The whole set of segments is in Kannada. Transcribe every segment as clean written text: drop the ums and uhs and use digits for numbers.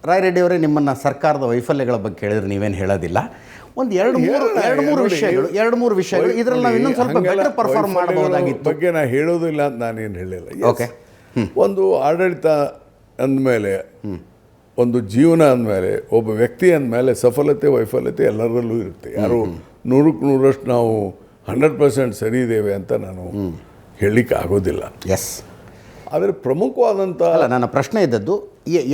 ರಾಯರೆಡ್ಡಿ ಅವರೇ, ನಿಮ್ಮನ್ನು ಸರ್ಕಾರದ ವೈಫಲ್ಯಗಳ ಬಗ್ಗೆ ಕೇಳಿದ್ರೆ ನೀವೇನು ಹೇಳೋದಿಲ್ಲ. ಒಂದು ಎರಡು ಮೂರು ವಿಷಯಗಳು ಇದರಲ್ಲಿ ನಾವು ಇನ್ನೊಂದು ಸ್ವಲ್ಪ ಬೆಟರ್ ಪರ್ಫಾರ್ಮ್ ಮಾಡಬಹುದಾಗಿತ್ತು ಬಗ್ಗೆ ನಾನು ಹೇಳೋದಿಲ್ಲ ಅಂತ ನಾನೇನು ಹೇಳಿಲ್ಲ. ಓಕೆ, ಒಂದು ಆಡಳಿತ ಅಂದಮೇಲೆ, ಒಂದು ಜೀವನ ಅಂದಮೇಲೆ, ಒಬ್ಬ ವ್ಯಕ್ತಿ ಅಂದಮೇಲೆ ಸಫಲತೆ ವೈಫಲ್ಯತೆ ಎಲ್ಲರಲ್ಲೂ ಇರುತ್ತೆ. ಯಾರು 100% ನಾವು 100% ಸರಿ ಇದ್ದೇವೆ ಅಂತ ನಾನು ಹೇಳಲಿಕ್ಕೆ ಆಗೋದಿಲ್ಲ. ಎಸ್, ಆದರೆ ಪ್ರಮುಖವಾದಂಥ ಅಲ್ಲ, ನನ್ನ ಪ್ರಶ್ನೆ ಇದ್ದದ್ದು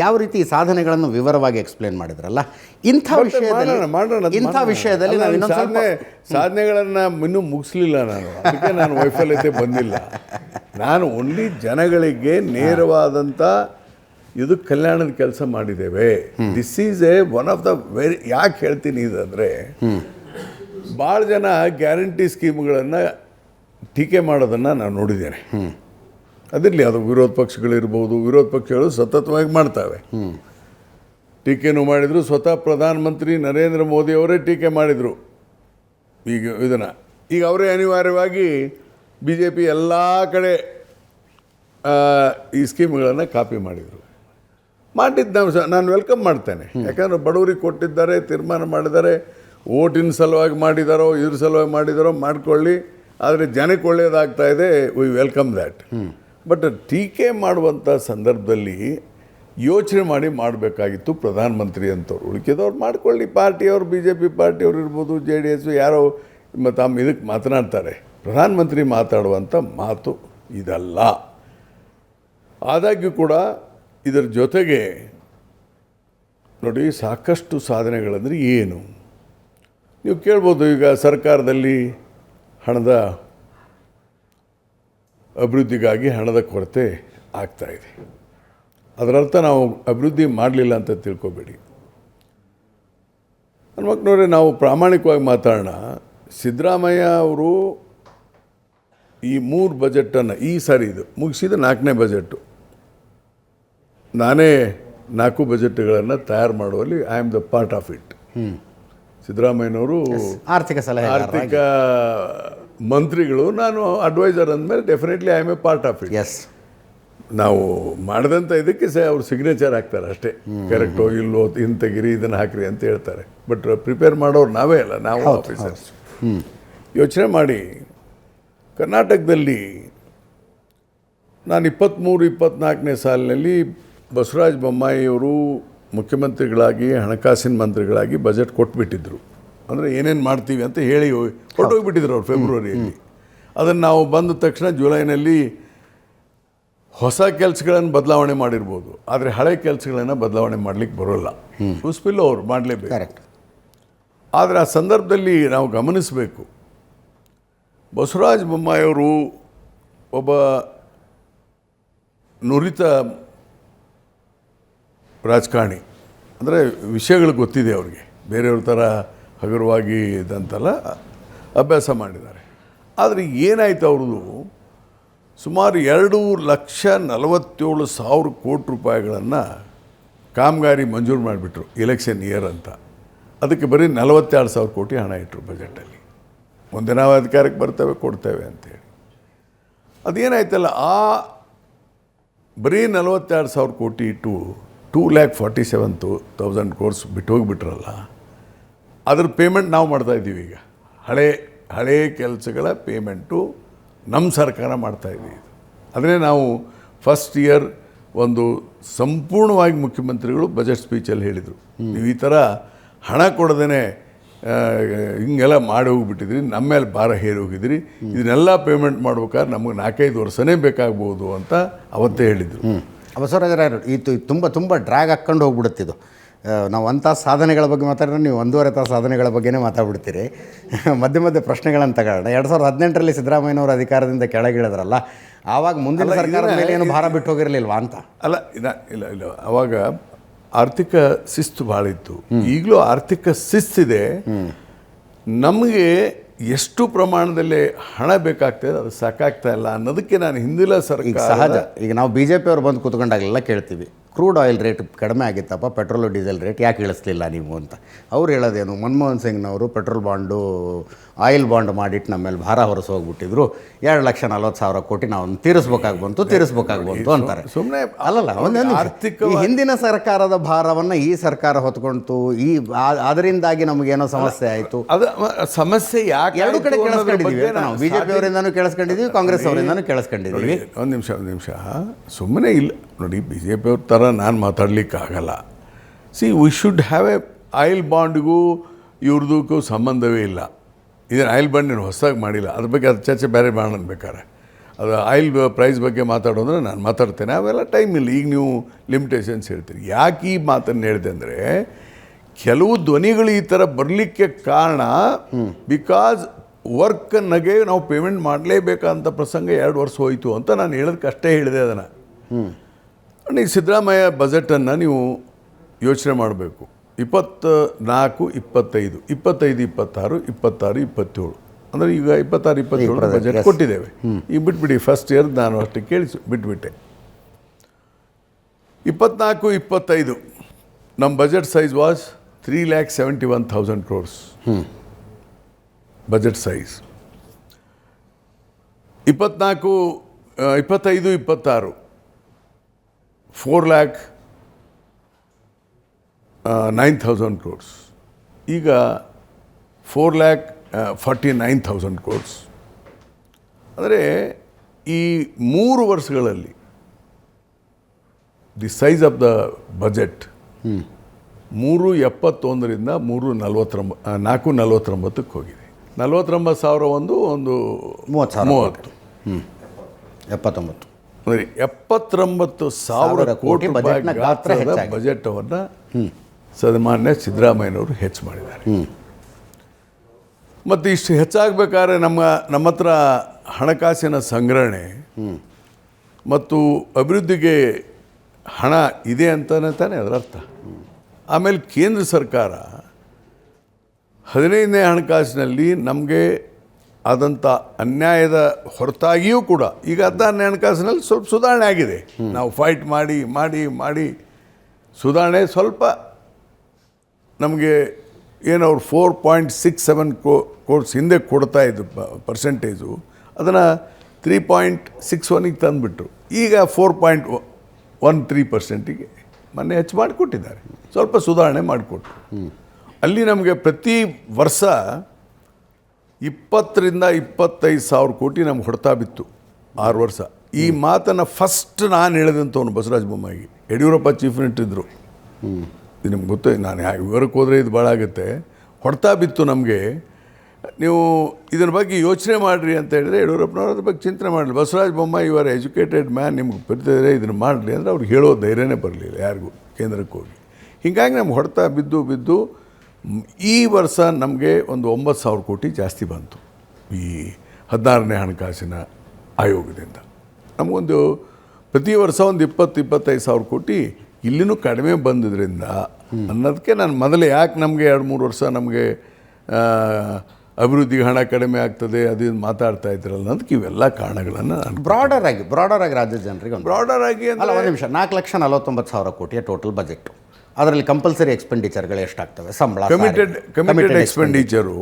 ಯಾವ ರೀತಿ ಸಾಧನೆಗಳನ್ನು ವಿವರವಾಗಿ ಎಕ್ಸ್ಪ್ಲೇನ್ ಮಾಡಿದ್ರಲ್ಲ, ಇಂಥ ವಿಷಯದಲ್ಲಿ ನಾವು ಇನ್ನೊಂದು ಸ್ವಲ್ಪ ಸಾಧನೆಗಳನ್ನು ಇನ್ನೂ ಮುಗಿಸ್ಲಿಲ್ಲ ನಾನು. ಅದಕ್ಕೆ ನಾನು ವೈಫಲ್ಯತೆ ಬಂದಿಲ್ಲ. ನಾನು ಓನ್ಲಿ ಜನಗಳಿಗೆ ನೇರವಾದಂಥ ಇದು ಕಲ್ಯಾಣದ ಕೆಲಸ ಮಾಡಿದ್ದೇವೆ. This is one of the ಯಾಕೆ ಹೇಳ್ತೀನಿ ಇದಂದರೆ, ಭಾಳ ಜನ ಗ್ಯಾರಂಟಿ ಸ್ಕೀಮ್ಗಳನ್ನು ಟೀಕೆ ಮಾಡೋದನ್ನು ನಾನು ನೋಡಿದ್ದೇನೆ. ಅದಿರಲಿ, ಅದು ವಿರೋಧ ಪಕ್ಷಗಳಿರ್ಬೋದು, ವಿರೋಧ ಪಕ್ಷಗಳು ಸತತವಾಗಿ ಮಾಡ್ತವೆ. ಟೀಕೆನೂ ಮಾಡಿದರು. ಸ್ವತಃ ಪ್ರಧಾನಮಂತ್ರಿ ನರೇಂದ್ರ ಮೋದಿ ಅವರೇ ಟೀಕೆ ಮಾಡಿದರು ಇದನ್ನು. ಈಗ ಅವರೇ ಅನಿವಾರ್ಯವಾಗಿ BJP ಎಲ್ಲ ಕಡೆ ಈ ಸ್ಕೀಮ್ಗಳನ್ನು ಕಾಪಿ ಮಾಡಿದರು. ಮಾಡಿದ್ದು ನಾನು ವೆಲ್ಕಮ್ ಮಾಡ್ತೇನೆ. ಯಾಕಂದರೆ ಬಡವರಿಗೆ ಕೊಟ್ಟಿದ್ದಾರೆ, ತೀರ್ಮಾನ ಮಾಡಿದ್ದಾರೆ, ಓಟಿನ ಸಲುವಾಗಿ ಮಾಡಿದಾರೋ ಇದ್ರ ಸಲುವಾಗಿ ಮಾಡಿದಾರೋ ಮಾಡ್ಕೊಳ್ಳಿ, ಆದರೆ ಜನಕ್ಕೆ ಒಳ್ಳೆಯದಾಗ್ತಾ ಇದೆ, ವಿ ವೆಲ್ಕಮ್ ದ್ಯಾಟ್. ಬಟ್ ಟೀಕೆ ಮಾಡುವಂಥ ಸಂದರ್ಭದಲ್ಲಿ ಯೋಚನೆ ಮಾಡಿ ಮಾಡಬೇಕಾಗಿತ್ತು ಪ್ರಧಾನಮಂತ್ರಿ ಅಂತವ್ರು. ಉಳಿಕೆದವ್ರು ಮಾಡ್ಕೊಳ್ಳಿ, ಪಾರ್ಟಿಯವ್ರು, BJP ಪಾರ್ಟಿಯವ್ರು ಇರ್ಬೋದು, JDS ಯಾರೋ ತಮ್ಮ ಇದಕ್ಕೆ ಮಾತನಾಡ್ತಾರೆ. ಪ್ರಧಾನಮಂತ್ರಿ ಮಾತಾಡುವಂಥ ಮಾತು ಇದಲ್ಲ. ಆದಾಗ್ಯೂ ಕೂಡ ಇದರ ಜೊತೆಗೆ ನೋಡಿ, ಸಾಕಷ್ಟು ಸಾಧನೆಗಳಂದರೆ ಏನು ನೀವು ಕೇಳ್ಬೋದು. ಈಗ ಸರ್ಕಾರದಲ್ಲಿ ಹಣದ ಅಭಿವೃದ್ಧಿಗಾಗಿ ಹಣದ ಕೊರತೆ ಆಗ್ತಾಯಿದೆ. ಅದರರ್ಥ ನಾವು ಅಭಿವೃದ್ಧಿ ಮಾಡಲಿಲ್ಲ ಅಂತ ತಿಳ್ಕೊಬೇಡಿ. ಹನುಮಕ್ಕನವರೇ, ನಾವು ಪ್ರಾಮಾಣಿಕವಾಗಿ ಮಾತಾಡೋಣ. ಸಿದ್ದರಾಮಯ್ಯ ಅವರು ಈ 3 ಬಜೆಟನ್ನು ಈ ಸಾರಿ ಇದು ಮುಗಿಸಿದ 4ನೇ ಬಜೆಟು. ನಾನೇ 4 ಬಜೆಟ್ಗಳನ್ನು ತಯಾರು ಮಾಡುವಲ್ಲಿ I am the part of it. ಸಿದ್ದರಾಮಯ್ಯನವರು ಆರ್ಥಿಕ ಮಂತ್ರಿಗಳು, ನಾನು ಅಡ್ವೈಸರ್ ಅಂದಮೇಲೆ definitely I am a part of it. Yes, ನಾವು ಮಾಡಿದಂಥ ಇದಕ್ಕೆ ಅವ್ರು ಸಿಗ್ನೇಚರ್ ಹಾಕ್ತಾರೆ ಅಷ್ಟೇ. ಕರೆಕ್ಟೋ ಇಲ್ಲೋ, ಇನ್ನು ತೆಗಿರಿ, ಇದನ್ನು ಹಾಕಿರಿ ಅಂತ ಹೇಳ್ತಾರೆ. ಬಟ್ ಪ್ರಿಪೇರ್ ಮಾಡೋರು ನಾವೇ ಅಲ್ಲ, ನಾವು ಆಫೀಸರ್ಸ್. ಯೋಚನೆ ಮಾಡಿ, ಕರ್ನಾಟಕದಲ್ಲಿ ನಾನು 23-24ನೇ ಸಾಲಿನಲ್ಲಿ ಬಸವರಾಜ ಬೊಮ್ಮಾಯಿಯವರು ಮುಖ್ಯಮಂತ್ರಿಗಳಾಗಿ, ಹಣಕಾಸಿನ ಮಂತ್ರಿಗಳಾಗಿ ಬಜೆಟ್ ಕೊಟ್ಬಿಟ್ಟಿದ್ರು. ಅಂದರೆ ಏನೇನು ಮಾಡ್ತೀವಿ ಅಂತ ಹೇಳಿ ಹೊರಟೋಗ್ಬಿಟ್ಟಿದ್ರು ಅವ್ರು ಫೆಬ್ರವರಿಯಲ್ಲಿ. ಅದನ್ನು ನಾವು ಬಂದ ತಕ್ಷಣ ಜುಲೈನಲ್ಲಿ ಹೊಸ ಕೆಲಸಗಳನ್ನು ಬದಲಾವಣೆ ಮಾಡಿರ್ಬೋದು, ಆದರೆ ಹಳೆ ಕೆಲಸಗಳನ್ನು ಬದಲಾವಣೆ ಮಾಡಲಿಕ್ಕೆ ಬರೋಲ್ಲ. ಉಸ್ಪಿಲ್ಲೋ ಅವ್ರು ಮಾಡಲೇಬೇಕು. ಕರೆಕ್ಟ್. ಆದರೆ ಆ ಸಂದರ್ಭದಲ್ಲಿ ನಾವು ಗಮನಿಸಬೇಕು, ಬಸವರಾಜ ಬೊಮ್ಮಾಯಿಯವರು ಒಬ್ಬ ನುರಿತ ರಾಜಕಾರಣಿ. ಅಂದರೆ ವಿಷಯಗಳು ಗೊತ್ತಿದೆ ಅವ್ರಿಗೆ, ಬೇರೆಯವ್ರ ಥರ ಹಗುರವಾಗಿ ಇದಂತೆಲ್ಲ ಅಭ್ಯಾಸ ಮಾಡಿದ್ದಾರೆ. ಆದರೆ ಏನಾಯಿತು, ಅವ್ರದ್ದು ಸುಮಾರು 2,47,000 ಕೋಟಿ ರೂಪಾಯಿಗಳನ್ನು ಕಾಮಗಾರಿ ಮಂಜೂರು ಮಾಡಿಬಿಟ್ರು ಎಲೆಕ್ಷನ್ ಇಯರ್ ಅಂತ. ಅದಕ್ಕೆ ಬರೀ 42,000 ಕೋಟಿ ಹಣ ಇಟ್ಟರು ಬಜೆಟಲ್ಲಿ. ಮುಂದೆ ನಾವು ಅಧಿಕಾರಕ್ಕೆ ಬರ್ತೇವೆ, ಕೊಡ್ತೇವೆ ಅಂತೇಳಿ. ಅದೇನಾಯ್ತಲ್ಲ, ಆ ಬರೀ 42,000 ಕೋಟಿ ಇಟ್ಟು 2,47,000 ಕೋರ್ಸ್ ಬಿಟ್ಟು ಹೋಗಿಬಿಟ್ರಲ್ಲ, ಅದ್ರ ಪೇಮೆಂಟ್ ನಾವು ಮಾಡ್ತಾಯಿದ್ದೀವಿ. ಈಗ ಹಳೆ ಕೆಲಸಗಳ ಪೇಮೆಂಟು ನಮ್ಮ ಸರ್ಕಾರ ಮಾಡ್ತಾಯಿದ್ದೀವಿ. ಅದನ್ನೇ ನಾವು ಫಸ್ಟ್ ಇಯರ್ ಒಂದು ಸಂಪೂರ್ಣವಾಗಿ ಮುಖ್ಯಮಂತ್ರಿಗಳು ಬಜೆಟ್ ಸ್ಪೀಚಲ್ಲಿ ಹೇಳಿದರು, ನೀವು ಈ ಥರ ಹಣ ಕೊಡದೇ ಹಿಂಗೆಲ್ಲ ಮಾಡಿ ಹೋಗಿಬಿಟ್ಟಿದ್ರಿ, ನಮ್ಮ ಮೇಲೆ ಭಾರ ಹೇರಿ ಹೋಗಿದ್ರಿ, ಇದನ್ನೆಲ್ಲ ಪೇಮೆಂಟ್ ಮಾಡ್ಬೇಕಾದ್ರೆ ನಮಗೆ 4-5 ವರ್ಷನೇ ಬೇಕಾಗ್ಬೋದು ಅಂತ ಅವತ್ತೇ ಹೇಳಿದರು. ಬಸವರಾಜರಾಯರು, ಇದು ತುಂಬ ಡ್ರ್ಯಾಗ್ ಹಾಕ್ಕೊಂಡು ಹೋಗ್ಬಿಡುತ್ತಿದ್ದು. ನಾವು ಅಂಥ ಸಾಧನೆಗಳ ಬಗ್ಗೆ ಮಾತಾಡಿದ್ರೆ ನೀವು 1.5 ತಾಸು ಸಾಧನೆಗಳ ಬಗ್ಗೆನೇ ಮಾತಾಡ್ಬಿಡ್ತೀರಿ. ಮಧ್ಯೆ ಪ್ರಶ್ನೆಗಳನ್ನು ತಗೊಳ್ಳೋಣ. 2018ರಲ್ಲಿ ಸಿದ್ದರಾಮಯ್ಯನವರು ಅಧಿಕಾರದಿಂದ ಕೆಳಗಿಳಿದ್ರಲ್ಲ, ಆವಾಗ ಮುಂದಿನ ಸರ್ಕಾರದ ಮೇಲೆ ಏನು ಭಾರ ಬಿಟ್ಟು ಹೋಗಿರಲಿಲ್ವಾ ಅಂತ? ಅಲ್ಲ, ಇಲ್ಲ ಆವಾಗ ಆರ್ಥಿಕ ಶಿಸ್ತು ಭಾಳ ಇತ್ತು. ಈಗಲೂ ಆರ್ಥಿಕ ಶಿಸ್ತಿದೆ. ನಮಗೆ ಎಷ್ಟು ಪ್ರಮಾಣದಲ್ಲಿ ಹಣ ಬೇಕಾಗ್ತದೆ ಅದು ಸಾಕಾಗ್ತಾ ಇಲ್ಲ ಅನ್ನೋದಕ್ಕೆ ನಾನು ಹಿಂದಿನ ಸರ್ಕಾರ ಸಹಜ. ಈಗ ನಾವು BJP ಅವರು ಬಂದು ಕೂತ್ಕೊಂಡಾಗಲೆಲ್ಲ ಕೇಳ್ತೀವಿ, ಕ್ರೂಡ್ ಆಯಿಲ್ ರೇಟ್ ಕಡಿಮೆ ಆಗಿತ್ತಪ್ಪ, ಪೆಟ್ರೋಲು ಡೀಸೆಲ್ ರೇಟ್ ಯಾಕೆ ಇಳಿಸ್ಲಿಲ್ಲ ನೀವು ಅಂತ. ಅವ್ರು ಹೇಳೋದೇನು, ಮನಮೋಹನ್ ಸಿಂಗ್ನವರು ಪೆಟ್ರೋಲ್ ಬಾಂಡು ಆಯಿಲ್ ಬಾಂಡ್ ಮಾಡಿಟ್ಟು ನಮ್ಮ ಮೇಲೆ ಭಾರ ಹೊರಸು ಹೋಗ್ಬಿಟ್ಟಿದ್ರು, 2,40,000 ಕೋಟಿ ನಾವು ತೀರಿಸ್ಬೇಕಾಗ್ಬಂತು ಅಂತಾರೆ. ಸುಮ್ಮನೆ ಅಲ್ಲಲ್ಲ, ಒಂದೊಂದು ಈ ಹಿಂದಿನ ಸರ್ಕಾರದ ಭಾರವನ್ನು ಈ ಸರ್ಕಾರ ಹೊತ್ಕೊಂತು, ಅದರಿಂದಾಗಿ ನಮಗೇನೋ ಸಮಸ್ಯೆ ಆಯಿತು. ಅದು ಸಮಸ್ಯೆ ಯಾಕೆ ಎರಡು ಕಡೆ ಕೇಳಿಸ್ಕೊಂಡಿದ್ದೀವಿ ನಾವು, BJP ಅವರಿಂದನೂ ಕೇಳಿಸ್ಕೊಂಡಿದ್ದೀವಿ, ಕಾಂಗ್ರೆಸ್ ಅವರಿಂದನೂ ಕೇಳಿಸ್ಕೊಂಡಿದ್ದೀವಿ. ಒಂದು ನಿಮಿಷ ಸುಮ್ಮನೆ ಇಲ್ಲ ನೋಡಿ, BJP ಅವ್ರ ಥರ ನಾನು ಮಾತಾಡಲಿಕ್ಕಾಗಲ್ಲ. We should have a oil ಬಾಂಡ್ಗೂ ಇವ್ರದಕ್ಕೂ ಸಂಬಂಧವೇ ಇಲ್ಲ. ಇದನ್ನು ಆಯಿಲ್ ಬಾಂಡ್ ಹೊಸದಾಗಿ ಮಾಡಿಲ್ಲ, ಅದ್ರ ಬಗ್ಗೆ ಅದು ಚರ್ಚೆ ಬೇರೆ ಮಾಡೋಣ ಬೇಕಾರೆ. ಅದು ಆಯಿಲ್ ಪ್ರೈಸ್ ಬಗ್ಗೆ ಮಾತಾಡೋದ್ರೆ ನಾನು ಮಾತಾಡ್ತೇನೆ, ಅವೆಲ್ಲ ಟೈಮ್ ಇಲ್ಲ. ಈಗ ನೀವು ಲಿಮಿಟೇಷನ್ಸ್ ಹೇಳ್ತೀರಿ. ಯಾಕೆ ಈ ಮಾತನ್ನು ಹೇಳಿದೆ ಅಂದರೆ, ಕೆಲವು ಧ್ವನಿಗಳು ಈ ಥರ ಬರಲಿಕ್ಕೆ ಕಾರಣ ಬಿಕಾಸ್ ವರ್ಕ್ನಾಗೆ ನಾವು ಪೇಮೆಂಟ್ ಮಾಡಲೇಬೇಕಂತ ಪ್ರಸಂಗ 2 ವರ್ಷ ಹೋಯಿತು ಅಂತ ನಾನು ಹೇಳೋದಕ್ಕೆ ಅಷ್ಟೇ ಹೇಳಿದೆ. ಅದನ್ನು ಈ ಸಿದ್ದರಾಮಯ್ಯ ಬಜೆಟನ್ನು ನೀವು ಯೋಚನೆ ಮಾಡಬೇಕು. 24, 25, 25, 26, 26, 27 ಅಂದರೆ ಈಗ 26, 27 ಬಜೆಟ್ ಕೊಟ್ಟಿದ್ದೇವೆ. ಈಗ ಬಿಟ್ಬಿಡಿ, ಫಸ್ಟ್ ಇಯರ್ ನಾನು ಅಷ್ಟೇ ಬಿಟ್ಬಿಟ್ಟೆ. 24, 25 ನಮ್ಮ budget size was 3,71,000 crores budget size. 25, 26 4,09,000 crores. ಈಗ 4,49,000 crores. ಅಂದರೆ ಈ 3 ವರ್ಷಗಳಲ್ಲಿ the size of the budget 371ರಿಂದ 449ಕ್ಕೆ ಹೋಗಿದೆ. 49,000 ಒಂದು 30,000 79 ಅಂದರೆ 79,000 ಕೋಟಿ ರೂಪಾಯಿ ಗಾತ್ರದ ಬಜೆಟವನ್ನು ಸನ್ಮಾನ್ಯ ಸಿದ್ದರಾಮಯ್ಯನವರು ಹೆಚ್ಚು ಮಾಡಿದ್ದಾರೆ. ಮತ್ತು ಇಷ್ಟು ಹೆಚ್ಚಾಗಬೇಕಾದ್ರೆ ನಮ್ಮ ಹತ್ರ ಹಣಕಾಸಿನ ಸಂಗ್ರಹಣೆ ಮತ್ತು ಅಭಿವೃದ್ಧಿಗೆ ಹಣ ಇದೆ ಅಂತಲೇ ತಾನೇ ಅದರ ಅರ್ಥ. ಆಮೇಲೆ ಕೇಂದ್ರ ಸರ್ಕಾರ 15ನೇ ಹಣಕಾಸಿನಲ್ಲಿ ನಮಗೆ ಆದಂಥ ಅನ್ಯಾಯದ ಹೊರತಾಗಿಯೂ ಕೂಡ ಈಗ 16ನೇ ಹಣಕಾಸಿನಲ್ಲಿ ಸ್ವಲ್ಪ ಸುಧಾರಣೆ ಆಗಿದೆ. ನಾವು ಫೈಟ್ ಮಾಡಿ ಮಾಡಿ ಮಾಡಿ ಸುಧಾರಣೆ ಸ್ವಲ್ಪ ನಮಗೆ ಏನು ಅವ್ರು 4.67 ಕೋರ್ಸ್ ಹಿಂದೆ ಕೊಡ್ತಾ ಇದ್ದು ಪರ್ಸೆಂಟೇಜು, ಅದನ್ನು 3.61ಗೆ ತಂದುಬಿಟ್ರು. ಈಗ 4.13%ಗೆ ಮೊನ್ನೆ ಹೆಚ್ಚು ಮಾಡಿಕೊಟ್ಟಿದ್ದಾರೆ. ಸ್ವಲ್ಪ ಸುಧಾರಣೆ ಮಾಡಿಕೊಟ್ರು. ಅಲ್ಲಿ ನಮಗೆ ಪ್ರತಿ ವರ್ಷ 20ರಿಂದ 25,000 ಕೋಟಿ ನಮ್ಗೆ ಹೊಡ್ತಾ ಬಿತ್ತು 6 ವರ್ಷ. ಈ ಮಾತನ್ನು ಫಸ್ಟ್ ನಾನು ಹೇಳಿದಂಥವನು ಬಸವರಾಜ ಬೊಮ್ಮಾಯಿ. ಯಡಿಯೂರಪ್ಪ ಚೀಫ್ ಮಿನಿಸ್ಟರ್ ಇದ್ದರು. ಇದು ನಿಮ್ಗೆ ಗೊತ್ತು, ನಾನು ವಿವರಕ್ಕೆ ಹೋದರೆ ಇದು ಭಾಳ ಆಗುತ್ತೆ. ಹೊಡ್ತಾ ಬಿತ್ತು ನಮಗೆ. ನೀವು ಇದರ ಬಗ್ಗೆ ಯೋಚನೆ ಮಾಡಿರಿ ಅಂತ ಹೇಳಿದ್ರೆ ಯಡಿಯೂರಪ್ಪನವ್ರು ಅದ್ರ ಬಗ್ಗೆ ಚಿಂತನೆ ಮಾಡಲಿ. ಬಸವರಾಜ ಬೊಮ್ಮಾಯಿ ಇವರ ಎಜುಕೇಟೆಡ್ ಮ್ಯಾನ್, ನಿಮ್ಗೆ ಬರ್ತಿದ್ರೆ ಇದನ್ನು ಮಾಡಲಿ ಅಂದರೆ ಅವ್ರಿಗೆ ಹೇಳೋ ಧೈರ್ಯನೇ ಬರಲಿಲ್ಲ ಯಾರಿಗೂ ಕೇಂದ್ರಕ್ಕೆ ಹೋಗಿ. ಹೀಗಾಗಿ ನಮ್ಗೆ ಹೊಡ್ತಾ ಬಿದ್ದು ಈ ವರ್ಷ ನಮಗೆ ಒಂದು 9,000 ಕೋಟಿ ಜಾಸ್ತಿ ಬಂತು ಈ 16ನೇ ಹಣಕಾಸಿನ ಆಯೋಗದಿಂದ. ನಮಗೊಂದು ಪ್ರತಿ ವರ್ಷ ಒಂದು 20-25,000 ಕೋಟಿ ಇಲ್ಲಿನೂ ಕಡಿಮೆ ಬಂದಿದ್ದರಿಂದ ಅನ್ನೋದಕ್ಕೆ ನಾನು ಮೊದಲೇ ಯಾಕೆ ನಮಗೆ 2-3 ವರ್ಷ ನಮಗೆ ಅಭಿವೃದ್ಧಿಗೆ ಹಣ ಕಡಿಮೆ ಆಗ್ತದೆ ಅದು ಮಾತಾಡ್ತಾ ಇದ್ರಲ್ಲ ಅನ್ನೋದಕ್ಕೆ ಇವೆಲ್ಲ ಕಾರಣಗಳನ್ನು ಬ್ರಾಡರ್ ಆಗಿ ರಾಜ್ಯದ ಜನರಿಗೆ ಬ್ರಾಡರ್ ಆಗಿ ಅಲ್ಲ, ಒಂದು ನಿಮಿಷ, 4,49,000 ಕೋಟಿಯ ಟೋಟಲ್ ಬಜೆಟು. ಅದರಲ್ಲಿ ಕಂಪಲ್ಸರಿ ಎಕ್ಸ್ಪೆಂಡಿಚರ್ಗಳು ಎಷ್ಟಾಗ್ತವೆ? ಸಂಬಳ, ಕಮಿಟೆಡ್ ಎಕ್ಸ್ಪೆಂಡಿಚರು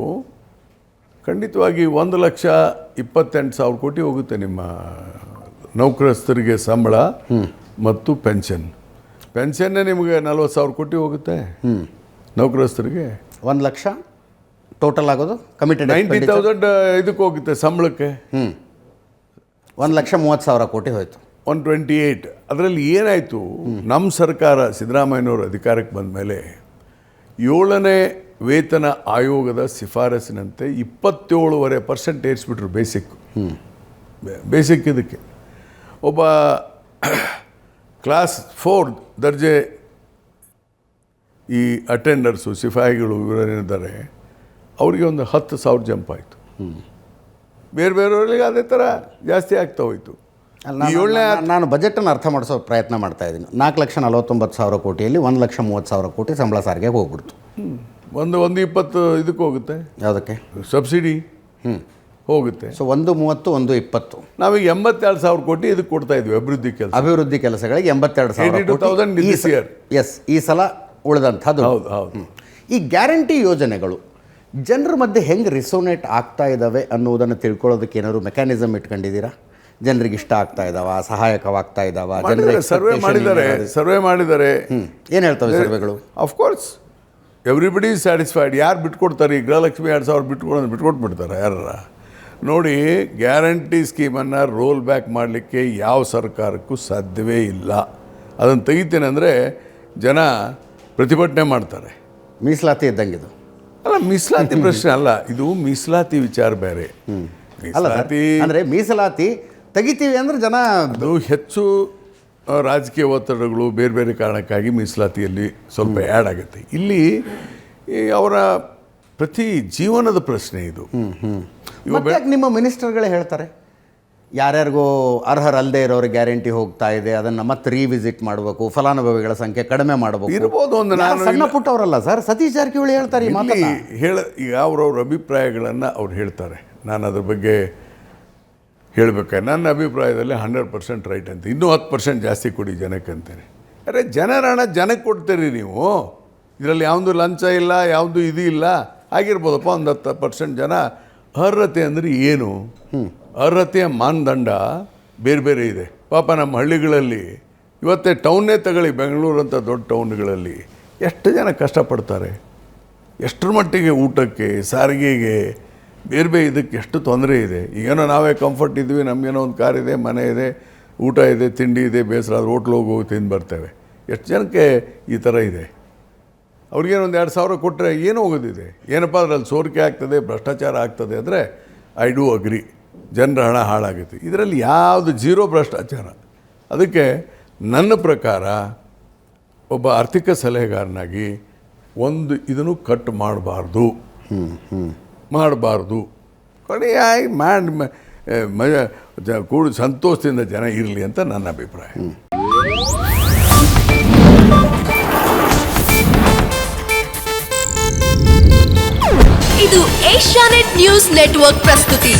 ಖಂಡಿತವಾಗಿ 1,28,000 ಕೋಟಿ ಹೋಗುತ್ತೆ. ನಿಮ್ಮ ನೌಕರಸ್ಥರಿಗೆ ಸಂಬಳ ಮತ್ತು ಪೆನ್ಷನ್ನೇ ನಿಮಗೆ 40,000 ಕೋಟಿ ಹೋಗುತ್ತೆ ನೌಕರಸ್ಥರಿಗೆ. 1 ಲಕ್ಷ ಟೋಟಲ್ ಆಗೋದು ಕಮಿಟೆಡ್ 90,000 ಇದಕ್ಕೆ ಹೋಗುತ್ತೆ ಸಂಬಳಕ್ಕೆ. 1,30,000 ಕೋಟಿ ಹೋಯಿತು. 128. ಅದರಲ್ಲಿ ಏನಾಯಿತು, ನಮ್ಮ ಸರ್ಕಾರ ಸಿದ್ದರಾಮಯ್ಯನವರು ಅಧಿಕಾರಕ್ಕೆ ಬಂದ ಮೇಲೆ 7ನೇ ವೇತನ ಆಯೋಗದ ಶಿಫಾರಸಿನಂತೆ 27.5% ಏರಿಸ್ಬಿಟ್ರು ಬೇಸಿಕ್ ಇದಕ್ಕೆ. ಒಬ್ಬ ಕ್ಲಾಸ್ 4 ದರ್ಜೆ ಈ ಅಟೆಂಡರ್ಸು ಸಿಪಾಯಿಗಳು ಇವರೇನಿದ್ದಾರೆ ಅವರಿಗೆ ಒಂದು 10,000 ಜಂಪ್ ಆಯಿತು. ಬೇರೆಯವರಿಗೆ ಅದೇ ಥರ ಜಾಸ್ತಿ ಆಗ್ತಾ ಹೋಯಿತು. ನಾನು ಬಜೆಟನ್ನು ಅರ್ಥ ಮಾಡಿಸೋ ಪ್ರಯತ್ನ ಮಾಡ್ತಾ ಇದ್ದೀನಿ. 4,49,000 ಕೋಟಿಯಲ್ಲಿ 1,30,000 ಕೋಟಿ ಸಂಬಳ ಸಾರಿಗೆಗೆ ಹೋಗ್ಬಿಡ್ತು. ಒಂದು 20 ಇದಕ್ಕೆ ಹೋಗುತ್ತೆ. ಯಾವುದಕ್ಕೆ? ಸಬ್ಸಿಡಿ ಹೋಗುತ್ತೆ. ಸೊ 130, 120 ನಾವೀಗ 82,000 ಕೋಟಿ ಇದಕ್ಕೆ ಕೊಡ್ತಾ ಇದ್ವಿ ಅಭಿವೃದ್ಧಿ ಕೆಲಸಗಳಿಗೆ 82,000 this year. ಎಸ್, ಈ ಸಲ ಉಳಿದಂಥದ್ದು. ಹೌದು. ಈ ಗ್ಯಾರಂಟಿ ಯೋಜನೆಗಳು ಜನರ ಮಧ್ಯೆ ಹೆಂಗೆ ರಿಸೋನೇಟ್ ಆಗ್ತಾ ಇದ್ದಾವೆ ಅನ್ನೋದನ್ನು ತಿಳ್ಕೊಳ್ಳೋದಕ್ಕೆ ಏನಾದ್ರು ಮೆಕ್ಯಾನಿಸಮ್ ಇಟ್ಕೊಂಡಿದ್ದೀರಾ? ಜನರಿಗೆ ಇಷ್ಟ ಆಗ್ತಾ ಇದ್ದಾವ, ಸಹಾಯಕವಾಗ್ತಾ ಇದ್ದಾವ? ಸರ್ವೆ ಮಾಡಿದ್ದಾರೆ. ಏನು ಹೇಳ್ತವೆ ಸರ್ವೆಗಳು? Of course everybody is satisfied. ಯಾರು ಬಿಟ್ಕೊಡ್ತಾರೆ? ಈ ಗೃಹಲಕ್ಷ್ಮಿ 2,000 ಬಿಟ್ಕೊಟ್ಬಿಡ್ತಾರೆ ಯಾರ? ನೋಡಿ, ಗ್ಯಾರಂಟಿ ಸ್ಕೀಮನ್ನು ರೋಲ್ ಬ್ಯಾಕ್ ಮಾಡಲಿಕ್ಕೆ ಯಾವ ಸರ್ಕಾರಕ್ಕೂ ಸಾಧ್ಯವೇ ಇಲ್ಲ. ಅದನ್ನು ತೆಗಿತೇನೆ ಅಂದರೆ ಜನ ಪ್ರತಿಭಟನೆ ಮಾಡ್ತಾರೆ. ಮೀಸಲಾತಿ ಇದ್ದಂಗಿದು ಅಲ್ಲ, ಮೀಸಲಾತಿ ಪ್ರಶ್ನೆ ಅಲ್ಲ, ಇದು ಮೀಸಲಾತಿ ವಿಚಾರ ಬೇರೆ. ಮೀಸಲಾತಿ ಅಂದರೆ ಮೀಸಲಾತಿ ತೆಗಿತೀವಿ ಅಂದರೆ ಜನ ಅದು ಹೆಚ್ಚು ರಾಜಕೀಯ ಒತ್ತಡಗಳು ಬೇರೆ ಬೇರೆ ಕಾರಣಕ್ಕಾಗಿ ಮೀಸಲಾತಿಯಲ್ಲಿ ಸ್ವಲ್ಪ ಆ್ಯಡ್ ಆಗುತ್ತೆ. ಇಲ್ಲಿ ಅವರ ಪ್ರತಿ ಜೀವನದ ಪ್ರಶ್ನೆ ಇದು. ಮತ್ತೆ ನಿಮ್ಮ ಮಿನಿಸ್ಟರ್ಗಳೇ ಹೇಳ್ತಾರೆ ಯಾರ್ಯಾರಿಗೂ ಅರ್ಹರಲ್ಲದೆ ಇರೋರಿಗೆ ಗ್ಯಾರಂಟಿ ಹೋಗ್ತಾ ಇದೆ, ಅದನ್ನು ಮತ್ತೆ ರೀವಿಸಿಟ್ ಮಾಡಬೇಕು, ಫಲಾನುಭವಿಗಳ ಸಂಖ್ಯೆ ಕಡಿಮೆ ಮಾಡಬೇಕು. ಇರ್ಬೋದು. ಒಂದು ನಾನು ಸಣ್ಣ ಪುಟ್ಟವರಲ್ಲ ಸರ್, ಸತೀಶ್ ಜಾರಕಿಹೊಳಿ ಹೇಳ್ತಾರೆ ಈ ಮಾತನ್ನ. ಈಗ ಅವ್ರವ್ರ ಅಭಿಪ್ರಾಯಗಳನ್ನು ಅವ್ರು ಹೇಳ್ತಾರೆ. ನಾನು ಅದ್ರ ಬಗ್ಗೆ ಹೇಳಬೇಕಾದ್ರೆ ನನ್ನ ಅಭಿಪ್ರಾಯದಲ್ಲಿ 100% ರೈಟ್ ಅಂತ. ಇನ್ನೂ 10% ಜಾಸ್ತಿ ಕೊಡಿ ಜನಕ್ಕೆ ಅಂತಾರೆ. ಅರೆ, ಜನರ ಹಣ ಜನಕ್ಕೆ ಕೊಡ್ತೀರಿ ನೀವು. ಇದರಲ್ಲಿ ಯಾವುದು ಲಂಚ ಇಲ್ಲ, ಯಾವುದು ಇದು ಇಲ್ಲ. ಆಗಿರ್ಬೋದಪ್ಪ, ಒಂದು 10% ಜನ. ಅರ್ಹತೆ ಅಂದರೆ ಏನು? ಅರ್ಹತೆಯ ಮಾನದಂಡ ಬೇರೆ ಬೇರೆ ಇದೆ. ಪಾಪ ನಮ್ಮ ಹಳ್ಳಿಗಳಲ್ಲಿ ಇವತ್ತೇ ಟೌನ್ನೇ ತಗೊಳ್ಳಿ, ಬೆಂಗಳೂರು ಅಂತ ದೊಡ್ಡ ಟೌನ್ಗಳಲ್ಲಿ ಎಷ್ಟು ಜನ ಕಷ್ಟಪಡ್ತಾರೆ. ಎಷ್ಟರ ಮಟ್ಟಿಗೆ ಊಟಕ್ಕೆ, ಸಾರಿಗೆಗೆ, ಬೇರೆ ಬೇರೆ ಇದಕ್ಕೆ ಎಷ್ಟು ತೊಂದರೆ ಇದೆ. ಈಗೇನೋ ನಾವೇ ಕಂಫರ್ಟ್ ಇದ್ವಿ, ನಮಗೇನೋ ಒಂದು ಕಾರ್ ಇದೆ, ಮನೆ ಇದೆ, ಊಟ ಇದೆ, ತಿಂಡಿ ಇದೆ, ಬೇಸರ ಆದ್ರೆ ಹೋಟ್ಲಿಗೆ ಹೋಗಿ ತಿಂದು ಬರ್ತೇವೆ. ಎಷ್ಟು ಜನಕ್ಕೆ ಈ ಥರ ಇದೆ? ಅವ್ರಿಗೇನು ಒಂದು 2,000 ಕೊಟ್ಟರೆ ಏನೂ ಹೋಗೋದಿದೆ. ಏನಪ್ಪ ಅದರಲ್ಲಿ ಸೋರಿಕೆ ಆಗ್ತದೆ, ಭ್ರಷ್ಟಾಚಾರ ಆಗ್ತದೆ ಅಂದರೆ ಐ ಡೂ ಅಗ್ರಿ. ಜನರ ಹಣ ಹಾಳಾಗುತ್ತೆ. ಇದರಲ್ಲಿ ಯಾವುದು ಜೀರೋ ಭ್ರಷ್ಟಾಚಾರ. ಅದಕ್ಕೆ ನನ್ನ ಪ್ರಕಾರ ಒಬ್ಬ ಆರ್ಥಿಕ ಸಲಹೆಗಾರನಾಗಿ ಇದನ್ನು ಕಟ್ ಮಾಡಬಾರ್ದು. ಕಡೆಯಾಗಿ ಕೂಡ ಸಂತೋಷದಿಂದ ಜನ ಇರಲಿ ಅಂತ ನನ್ನ ಅಭಿಪ್ರಾಯ. ಇದು ಏಷ್ಯಾನೆಟ್ ನ್ಯೂಸ್ ನೆಟ್ವರ್ಕ್ ಪ್ರಸ್ತುತಿ.